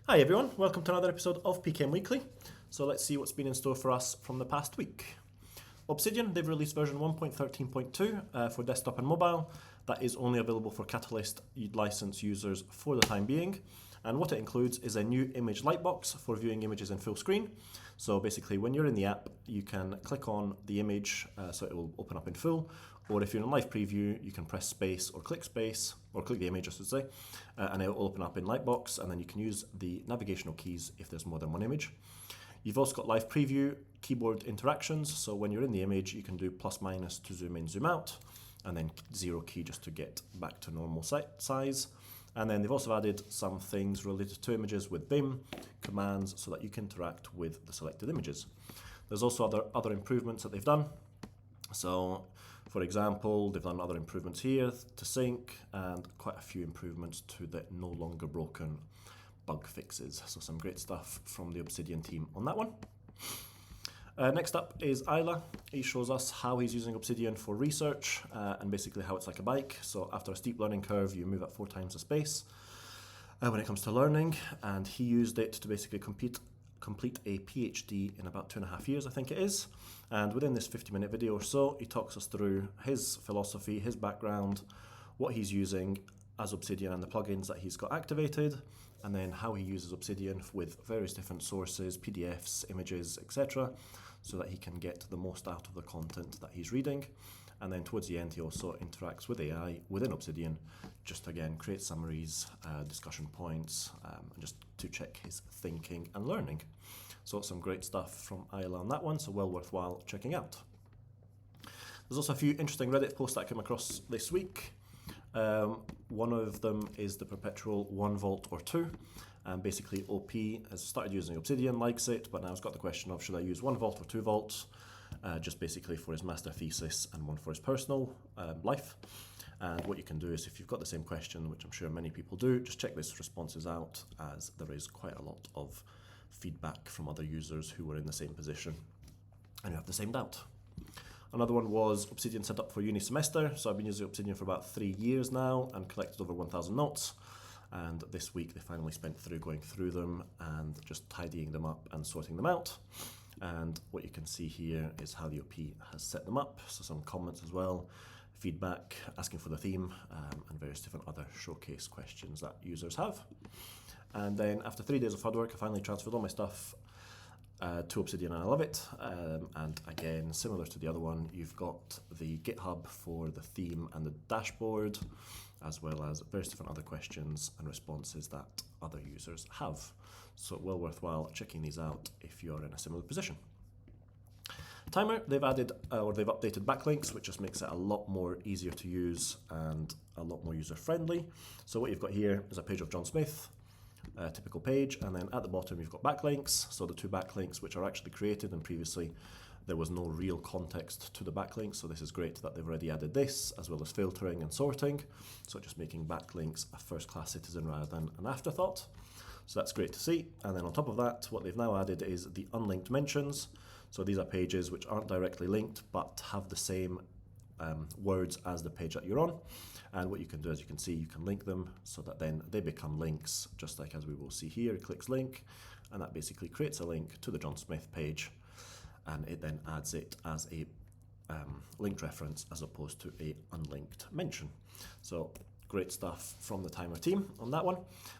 Hi everyone, welcome to another episode of PKM Weekly. So let's see what's been in store for us from the past week. Obsidian, they've released version 1.13.2 for desktop and mobile. That is only available for Catalyst license users for the time being. And what it includes is a new image lightbox for viewing images in full screen. So basically when you're in the app, you can click on the image so it will open up in full. Or if you're in live preview, you can press space, or click the image I should say, and it will open up in Lightbox, and then you can use the navigational keys if there's more than one image. You've also got live preview keyboard interactions, so when you're in the image, you can do plus minus to zoom in, zoom out, and then 0 key just to get back to normal size. And then they've also added some things related to images with BIM commands so that you can interact with the selected images. There's also other improvements that they've done. So, for example, they've done other improvements here to sync and quite a few improvements to the no longer broken bug fixes. So some great stuff from the Obsidian team on that one. Next up is Isla. He shows us how he's using Obsidian for research and basically how it's like a bike. So after a steep learning curve, you move at 4 times the space when it comes to learning. And he used it to basically complete a PhD in about 2.5 years, I think it is. And within this 50-minute video or so, he talks us through his philosophy, his background, what he's using as Obsidian and the plugins that he's got activated, and then how he uses Obsidian with various different sources, PDFs, images, etc., so that he can get the most out of the content that he's reading. And then towards the end, he also interacts with AI within Obsidian, just again, create summaries, discussion points, and just to check his thinking and learning. So some great stuff from Isla on that one, so well worthwhile checking out. There's also a few interesting Reddit posts that I came across this week. One of them is the perpetual 1 volt or 2. And basically OP has started using Obsidian, likes it, but now it's got the question of should I use 1 volt or 2 volts? Just basically for his master thesis and one for his personal life. And what you can do is if you've got the same question, which I'm sure many people do, just check these responses out, as there is quite a lot of feedback from other users who were in the same position and who have the same doubt. Another one was Obsidian set up for uni semester. So I've been using Obsidian for about 3 years now and collected over 1,000 notes. And this week they finally spent through going through them and just tidying them up and sorting them out. And what you can see here is how the OP has set them up. So some comments as well, feedback, asking for the theme, and various different other showcase questions that users have. And then after 3 days of hard work, I finally transferred all my stuff to Obsidian and I love it. And again, similar to the other one, you've got the GitHub for the theme and the dashboard, as well as various different other questions and responses that other users have. So well worthwhile checking these out if you're in a similar position. Thymer, they've updated backlinks, which just makes it a lot more easier to use and a lot more user friendly. So what you've got here is a page of John Smith, a typical page, and then at the bottom you've got backlinks. So the 2 backlinks which are actually created, and previously there was no real context to the backlinks, so this is great that they've already added this, as well as filtering and sorting. So just making backlinks a first-class citizen rather than an afterthought. So that's great to see. And then on top of that, what they've now added is the unlinked mentions. So these are pages which aren't directly linked, but have the same words as the page that you're on. And what you can do, as you can see, you can link them so that then they become links, just like as we will see here. It clicks link, and that basically creates a link to the John Smith page, and it then adds it as a linked reference as opposed to a unlinked mention. So great stuff from the Thymer team on that one.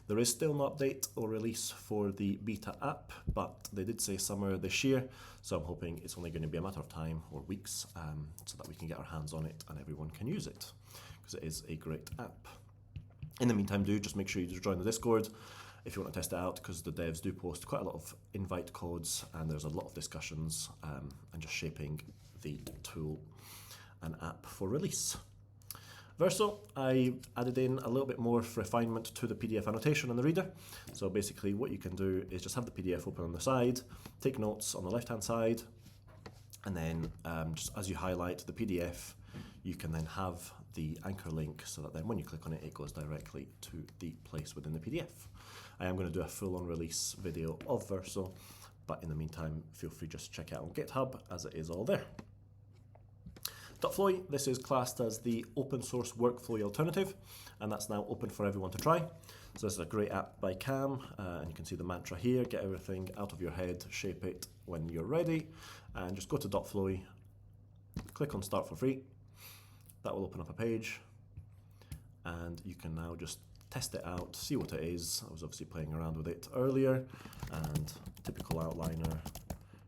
There is still no update or release for the beta app, but they did say summer this year, so I'm hoping it's only going to be a matter of time or weeks so that we can get our hands on it and everyone can use it, because it is a great app. In the meantime, do just make sure you join the Discord if you want to test it out, because the devs do post quite a lot of invite codes and there's a lot of discussions and just shaping the tool and app for release. Verso, I added in a little bit more refinement to the PDF annotation in the reader. So basically what you can do is just have the PDF open on the side, take notes on the left hand side, and then just as you highlight the PDF, you can then have the anchor link so that then when you click on it, it goes directly to the place within the PDF. I am going to do a full-on release video of Verso, but in the meantime, feel free just to check it out on GitHub as it is all there. Dotflowy, this is classed as the open source workflow alternative, and that's now open for everyone to try. So this is a great app by Cam, and you can see the mantra here: get everything out of your head, shape it when you're ready, and just go to Dotflowy, click on start for free. That will open up a page, and you can now just test it out, see what it is. I was obviously playing around with it earlier, and typical outliner,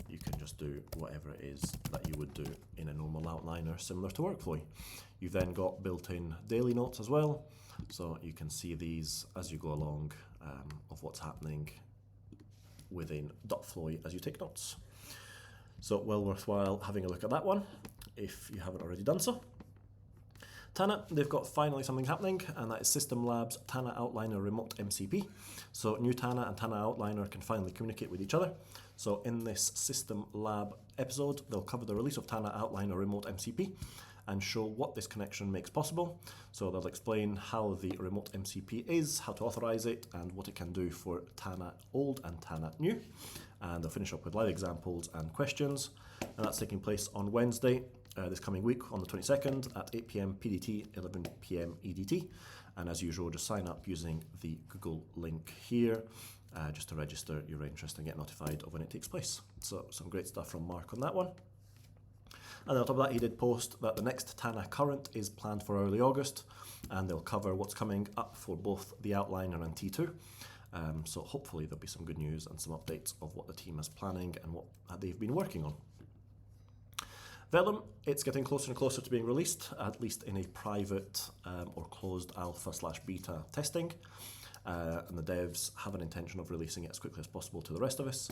you can just do whatever it is that you would do in a normal outliner similar to Workflowy. You've then got built-in daily notes as well, so you can see these as you go along of what's happening within Dotflowy as you take notes. So well worthwhile having a look at that one if you haven't already done so. Tana, they've got finally something happening, and that is System Labs Tana Outliner Remote MCP. So new Tana and Tana Outliner can finally communicate with each other. So in this System Lab episode, they'll cover the release of Tana Outliner Remote MCP and show what this connection makes possible. So they'll explain how the remote MCP is, how to authorize it, and what it can do for Tana Old and Tana New. And they'll finish up with live examples and questions. And that's taking place on Wednesday, this coming week on the 22nd at 8 PM PDT, 11 PM EDT. And as usual, just sign up using the Google link here just to register your interest and get notified of when it takes place. So some great stuff from Mark on that one. And on top of that, he did post that the next Tana current is planned for early August, and they'll cover what's coming up for both the Outliner and T2. So hopefully there'll be some good news and some updates of what the team is planning and what they've been working on. Vellum, it's getting closer and closer to being released, at least in a private or closed alpha/beta testing. And the devs have an intention of releasing it as quickly as possible to the rest of us.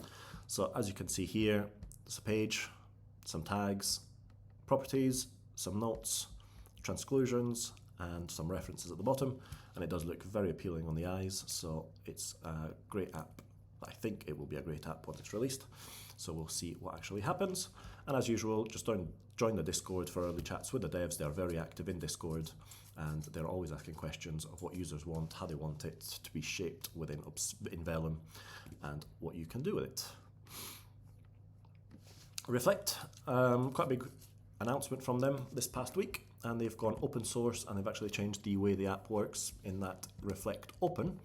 So as you can see here, there's a page, some tags, properties, some notes, transclusions, and some references at the bottom. And it does look very appealing on the eyes, so it's a great app. I think it will be a great app once it's released. So we'll see what actually happens. And as usual, just join the Discord for early chats with the devs. They're very active in Discord, and they're always asking questions of what users want, how they want it to be shaped within Vellum, and what you can do with it. Reflect, quite a big announcement from them this past week, and they've gone open source, and they've actually changed the way the app works in that Reflect Open.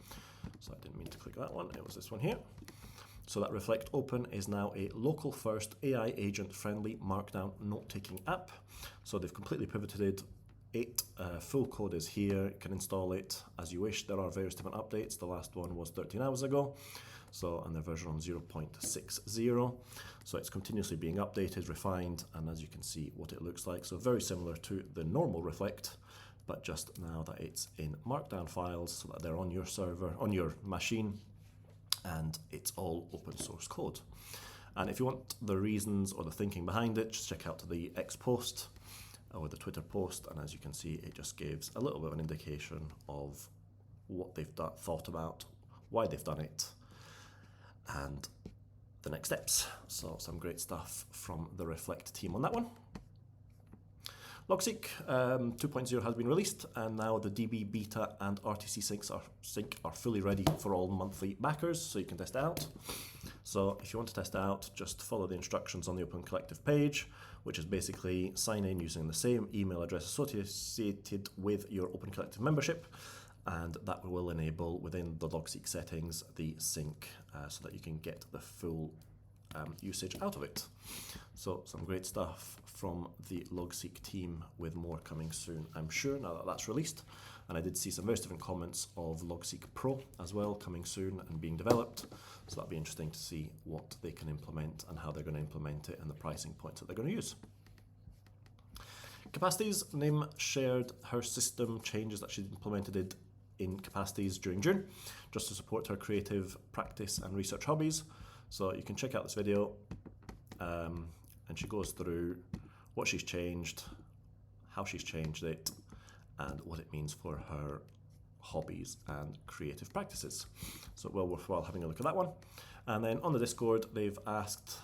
So I didn't mean to click that one, it was this one here. So that Reflect Open is now a local first AI agent friendly markdown note-taking app. So they've completely pivoted it. Full code is here, you can install it as you wish. There are various different updates. The last one was 13 hours ago. So, and they're version on 0.60. So it's continuously being updated, refined, and as you can see what it looks like. So very similar to the normal Reflect, but just now that it's in markdown files so that they're on your server, on your machine, and it's all open source code. And if you want the reasons or the thinking behind it, just check out the X post or the Twitter post, and as you can see, it just gives a little bit of an indication of what they've thought about, why they've done it, and the next steps. So some great stuff from the Reflect team on that one. Logseq 2.0 has been released, and now the DB beta and RTC sync are fully ready for all monthly backers, so you can test it out. So if you want to test it out, just follow the instructions on the Open Collective page, which is basically sign in using the same email address associated with your Open Collective membership, and that will enable within the Logseq settings the sync so that you can get the full usage out of it. So some great stuff from the Logseq team, with more coming soon, I'm sure, now that that's released. And I did see some various different comments of Logseq Pro as well coming soon and being developed. So that'll be interesting to see what they can implement and how they're going to implement it and the pricing points that they're going to use. Capacities, Nim shared her system changes that she implemented in Capacities during June, just to support her creative practice and research hobbies. So you can check out this video, and she goes through what she's changed, how she's changed it, and what it means for her hobbies and creative practices. So well worthwhile having a look at that one. And then on the Discord, they've asked,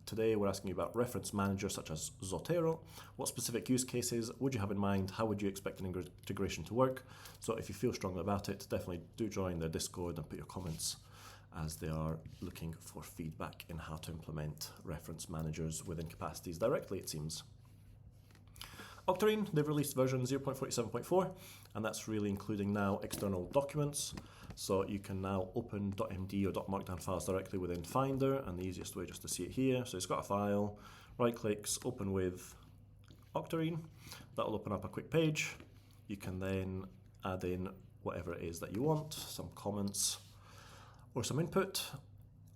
today we're asking you about reference managers such as Zotero. What specific use cases would you have in mind? How would you expect an integration to work? So if you feel strongly about it, definitely do join their Discord and put your comments, as they are looking for feedback in how to implement reference managers within Capacities directly, it seems. Octarine, they've released version 0.47.4, and that's really including now external documents. So you can now open .md or .markdown files directly within Finder, and the easiest way just to see it here. So it's got a file, right clicks, open with Octarine. That'll open up a quick page. You can then add in whatever it is that you want, some comments or some input,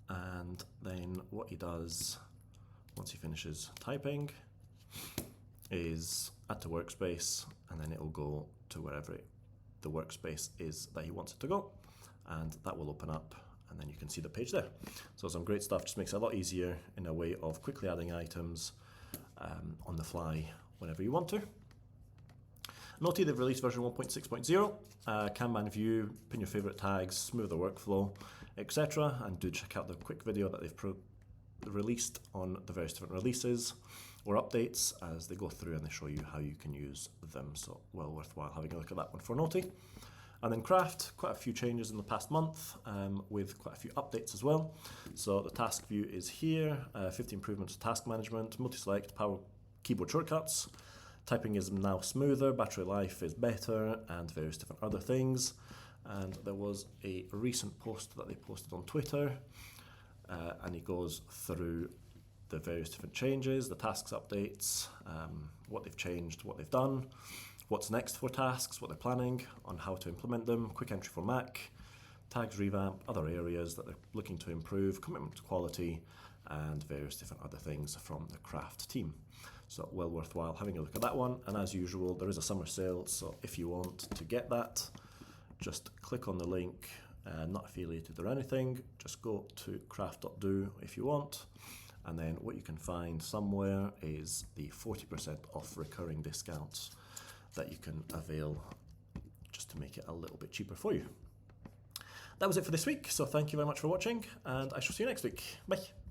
and then what he does once he finishes typing is add to workspace, and then it will go to wherever the workspace is that he wants it to go, and that will open up, and then you can see the page there. So some great stuff, just makes it a lot easier in a way of quickly adding items on the fly whenever you want to. Noteey, they've released version 1.6.0, Kanban view, pin your favorite tags, smooth the workflow, etc. And do check out the quick video that they've released on the various different releases or updates as they go through and they show you how you can use them. So well worthwhile having a look at that one for Noteey. And then Craft, quite a few changes in the past month with quite a few updates as well. So the task view is here, 50 improvements to task management, multi-select, power keyboard shortcuts. Typing is now smoother, battery life is better, and various different other things. And there was a recent post that they posted on Twitter, and it goes through the various different changes, the tasks updates, what they've changed, what they've done, what's next for tasks, what they're planning, on how to implement them, quick entry for Mac, tags revamp, other areas that they're looking to improve, commitment to quality, and various different other things from the Craft team. So well worthwhile having a look at that one. And as usual, there is a summer sale, so if you want to get that, just click on the link, not affiliated or anything, just go to craft.do if you want, and then what you can find somewhere is the 40% off recurring discounts that you can avail just to make it a little bit cheaper for you. That was it for this week, so thank you very much for watching, and I shall see you next week. Bye.